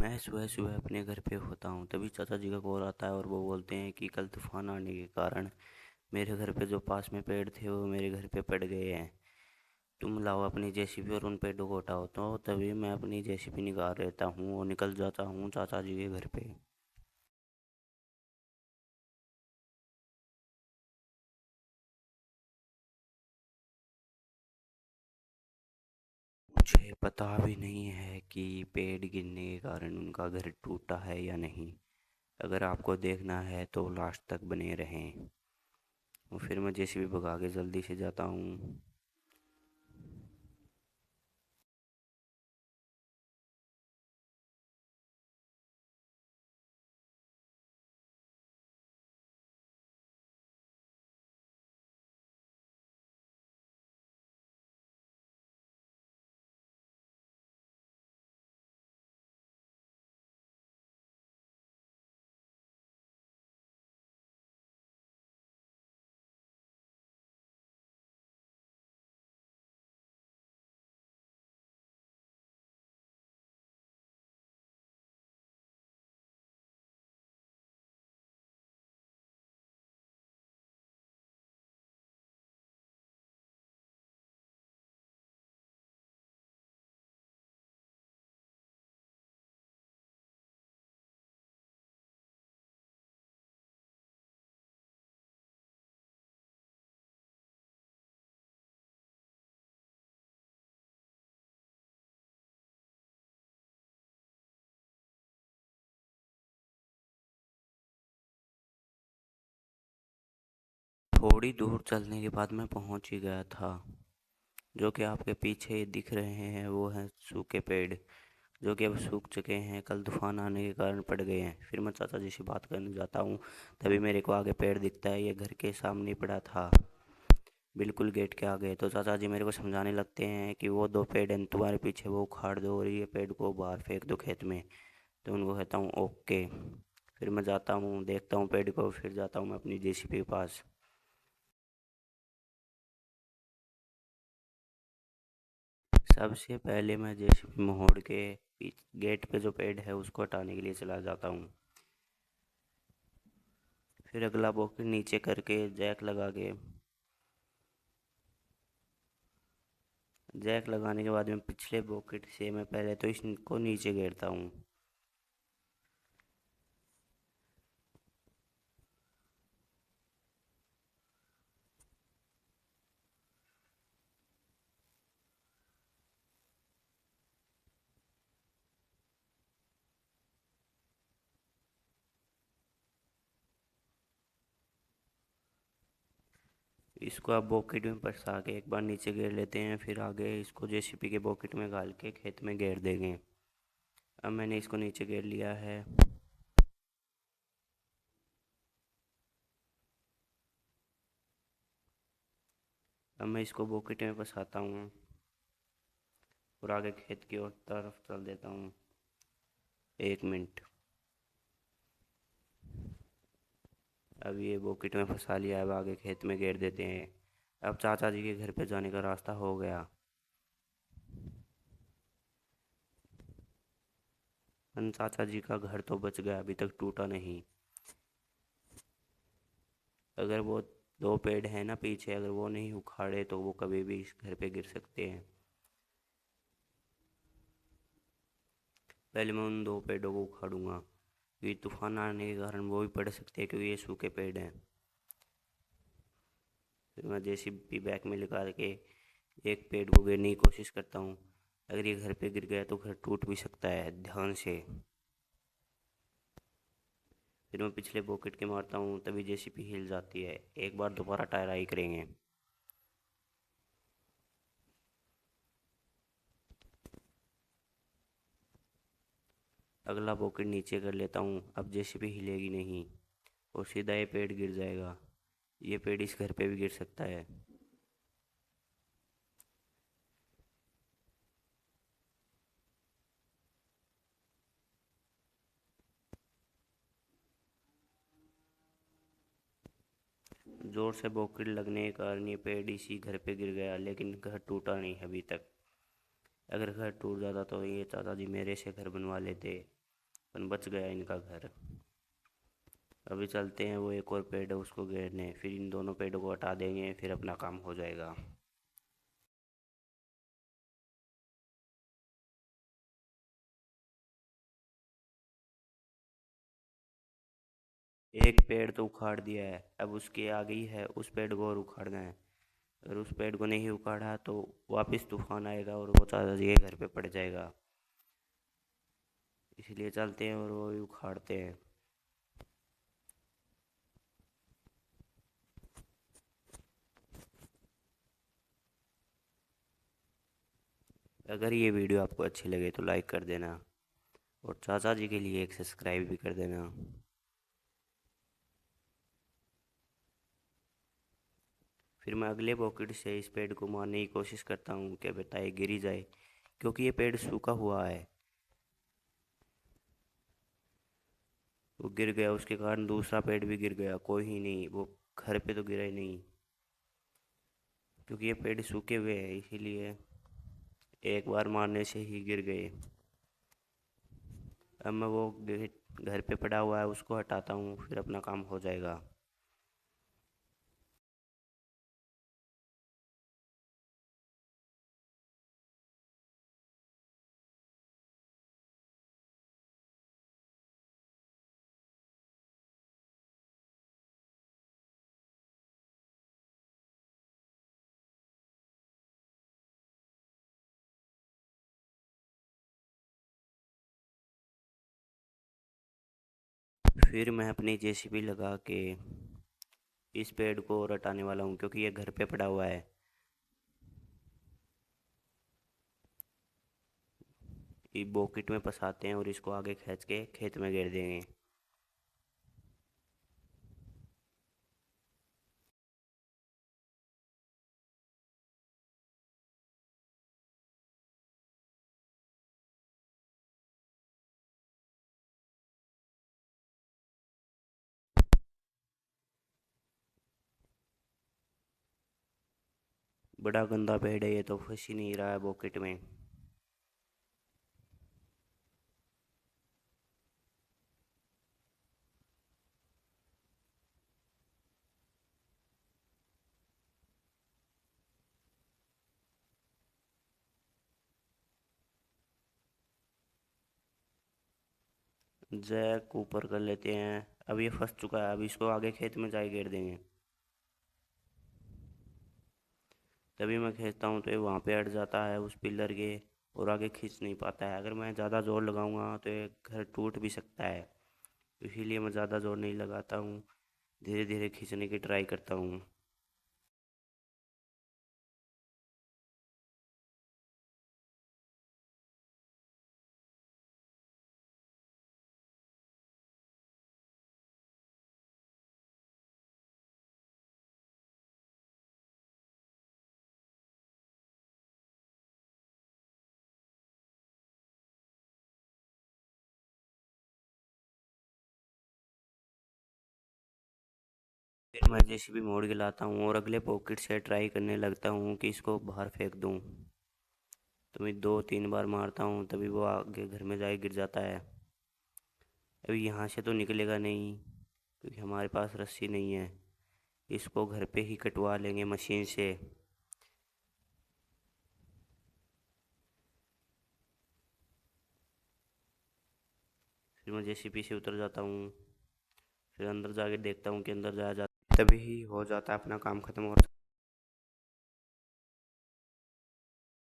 मैं सुबह सुबह अपने घर पे होता हूँ, तभी चाचा जी का कॉल आता है और वो बोलते हैं कि कल तूफान आने के कारण मेरे घर पे जो पास में पेड़ थे वो मेरे घर पे पड़ गए हैं। तुम लाओ अपनी जेसीबी और उन पेड़ों को हटाओ। तो तभी मैं अपनी जेसीबी निकाल लेता हूँ और निकल जाता हूँ चाचा जी के घर पे। मुझे पता भी नहीं है कि पेड़ गिरने के कारण उनका घर टूटा है या नहीं। अगर आपको देखना है तो लास्ट तक बने रहें। और फिर मैं जेसीबी भगा के जल्दी से जाता हूँ। थोड़ी दूर चलने के बाद मैं पहुंच ही गया था। जो कि आपके पीछे दिख रहे हैं वो हैं सूखे पेड़, जो कि अब सूख चुके हैं, कल तूफान आने के कारण पड़ गए हैं। फिर मैं चाचा जी से बात करने जाता हूँ, तभी मेरे को आगे पेड़ दिखता है। ये घर के सामने ही पड़ा था, बिल्कुल गेट के आगे। तो चाचा जी मेरे को समझाने लगते हैं कि वो दो पेड़ हैं तुम्हारे पीछे, वो उखाड़ दो और ये पेड़ को बाहर फेंक दो खेत में। तो उनको कहता हूँ ओके। फिर मैं जाता हूँ, देखता हूँ पेड़ को, फिर जाता हूँ मैं अपनी जेसीबी के पास। सबसे पहले मैं जेसीबी मोड़ के गेट पे जो पेड़ है उसको हटाने के लिए चला जाता हूँ। फिर अगला बॉक्स नीचे करके जैक लगाने के बाद में पिछले बॉकेट से मैं पहले तो इसको नीचे घेरता हूँ। इसको आप बॉकेट में फंसा के एक बार नीचे घेर लेते हैं, फिर आगे इसको जेसीबी के बॉकेट में डाल के खेत में घेर देंगे। अब मैंने इसको नीचे घेर लिया है। अब मैं इसको बॉकेट में फंसाता हूँ और आगे खेत की ओर तरफ चल देता हूँ। 1 मिनट। अब ये बॉकेट में फंसा लिया है, अब आगे खेत में घेर देते हैं। अब चाचा जी के घर पे जाने का रास्ता हो गया। चाचा जी का घर तो बच गया, अभी तक टूटा नहीं। अगर वो दो पेड़ हैं ना पीछे, अगर वो नहीं उखाड़े तो वो कभी भी इस घर पे गिर सकते हैं। पहले मैं उन दो पेड़ों को उखाड़ूंगा, क्योंकि तूफान आने के कारण वो भी पड़ सकते हैं, क्योंकि ये सूखे पेड़ हैं। फिर मैं जेसीबी बैग में निकाल के एक पेड़ को गिरने की कोशिश करता हूँ। अगर ये घर पे गिर गया तो घर टूट भी सकता है, ध्यान से। फिर मैं पिछले पॉकेट के मारता हूँ, तभी जेसीबी हिल जाती है। एक बार दोबारा ट्राई करेंगे। अगला पॉकेट नीचे कर लेता हूँ, अब जेसीबी हिलेगी नहीं और सीधा ये पेड़ गिर जाएगा। ये पेड़ इस घर पे भी गिर सकता है। जोर से पॉकेट लगने के कारण ये पेड़ इसी घर पे गिर गया, लेकिन घर टूटा नहीं अभी तक। अगर घर टूट जाता तो ये चाचा जी मेरे से घर बनवा लेते। पर बच गया इनका घर। अभी चलते हैं, वो एक और पेड़ है उसको घेरने, फिर इन दोनों पेड़ों को हटा देंगे, फिर अपना काम हो जाएगा। एक पेड़ तो उखाड़ दिया है, अब उसके आगे ही है, उस पेड़ को और उखाड़ना है। अगर उस पेड़ को नहीं उखाड़ा तो वापस तूफान आएगा और वो चाचा जी के घर पे पड़ जाएगा। इसलिए चलते हैं और वो ही उखाड़ते हैं। अगर ये वीडियो आपको अच्छी लगे तो लाइक कर देना, और चाचा जी के लिए एक सब्सक्राइब भी कर देना। फिर मैं अगले पॉकेट से इस पेड़ को मारने की कोशिश करता हूँ कि बताए गिरी जाए, क्योंकि ये पेड़ सूखा हुआ है। वो गिर गया, उसके कारण दूसरा पेड़ भी गिर गया। कोई ही नहीं, वो घर पे तो गिरा ही नहीं, क्योंकि ये पेड़ सूखे हुए हैं, इसीलिए एक बार मारने से ही गिर गए। अब मैं वो घर पे पड़ा हुआ है उसको हटाता हूँ, फिर अपना काम हो जाएगा। फिर मैं अपनी जेसीबी लगा के इस पेड़ को और हटाने वाला हूँ, क्योंकि ये घर पे पड़ा हुआ है। ये बॉकेट में फंसाते हैं और इसको आगे खींच के खेत में घेर देंगे। बड़ा गंदा पेड़ है ये, तो फंस ही नहीं रहा है बॉकेट में। जैक ऊपर कर लेते हैं। अब ये फंस चुका है, अब इसको आगे खेत में जाके घेर देंगे। तभी मैं खींचता हूँ तो ये वहाँ पे अड़ जाता है उस पिलर के, और आगे खींच नहीं पाता है। अगर मैं ज़्यादा ज़ोर लगाऊंगा तो ये घर टूट भी सकता है, इसीलिए मैं ज़्यादा ज़ोर नहीं लगाता हूँ, धीरे धीरे खींचने की ट्राई करता हूँ। फिर मैं जेसीबी मोड़ के लाता हूँ और अगले पॉकेट से ट्राई करने लगता हूँ कि इसको बाहर फेंक दूँ। तो मैं 2-3 बार मारता हूँ, तभी वो आगे घर में जाके गिर जाता है। अभी यहाँ से तो निकलेगा नहीं, क्योंकि हमारे पास रस्सी नहीं है। इसको घर पे ही कटवा लेंगे मशीन से। फिर मैं जेसीबी से उतर जाता हूँ, फिर अंदर जाके देखता हूँ कि अंदर जाया जाता, तभी ही हो जाता है अपना काम खत्म। और